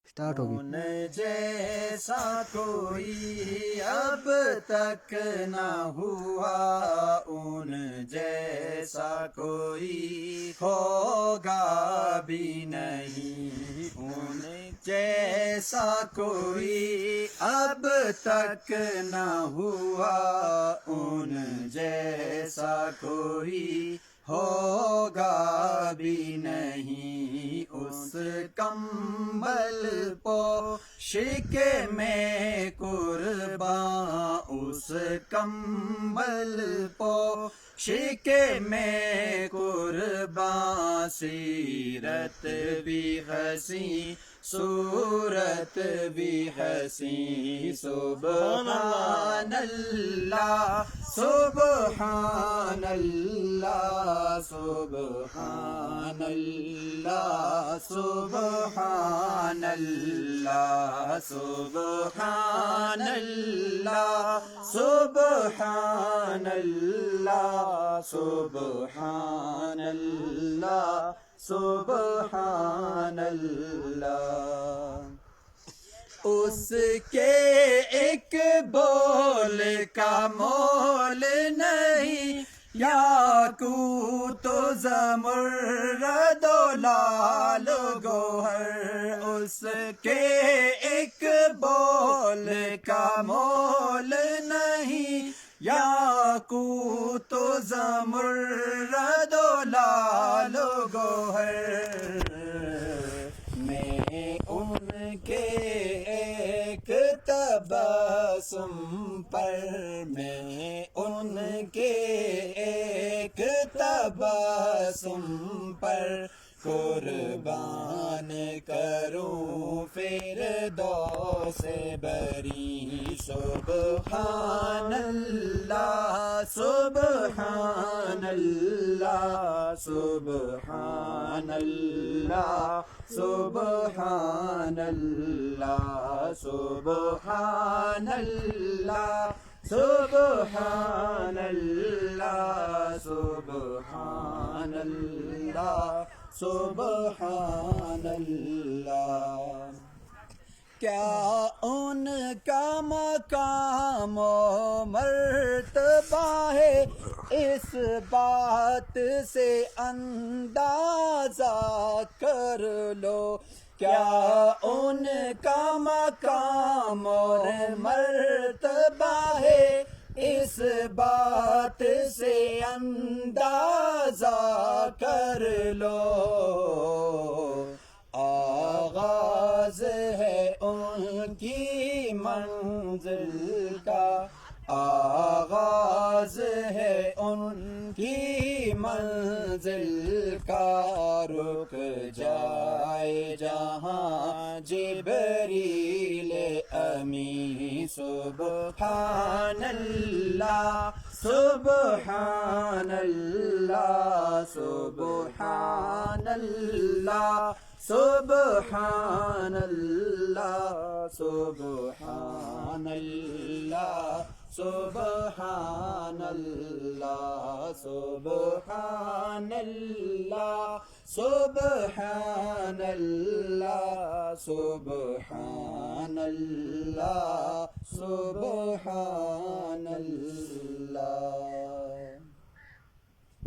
Start ہوگی. ان جیسا کوئی اب تک نہ ہوا، ان جیسا کوئی ہوگا بھی نہیں، ان جیسا کوئی اب تک نہ ہوا، ان جیسا کوئی ہوگا بھی نہیں، اس کمبل پوش کے میں قرباں، اس کمبل پوش کے میں قرباں، سیرت بھی حسین صورت بھی حسین، سبحان اللہ سبحان اللہ سبحان اللہ سبحان اللہ سبحان اللہ سبحان اللہ سبحان اللہ سبحان اللہ۔ اس کے ایک بول کا مول نہیں، یاقوت و زمرد و لال گوہر، اس کے ایک بول کا مول نہیں، یاقوت و زمرد و لال گوہر، میں ان کے ایک تبسم پر، میں ان کے ایک تبسم پر قربان کروں فردوس بری، سبحان اللہ سبحان اللہ سبحان اللہ سبحان اللہ سبحان اللہ سبحان اللہ سبحان اللہ سبحان اللہ۔ کیا ان کا مقام و مرتبہ ہے، اس بات سے اندازہ کر لو، کیا ان کا مقام اور مرتبہ ہے، اس بات سے اندازہ کر لو، آغاز ہے ان کی منزل کا، آغاز ہے ان کی منزل کا، رک جائے جہاں جبریل امی، سبحان اللہ سبحان اللہ سبحان اللہ سبحان اللہ سبحان اللہ سبحان اللہ سبحان اللہ سبحان اللہ سبحان اللہ سبحان اللہ۔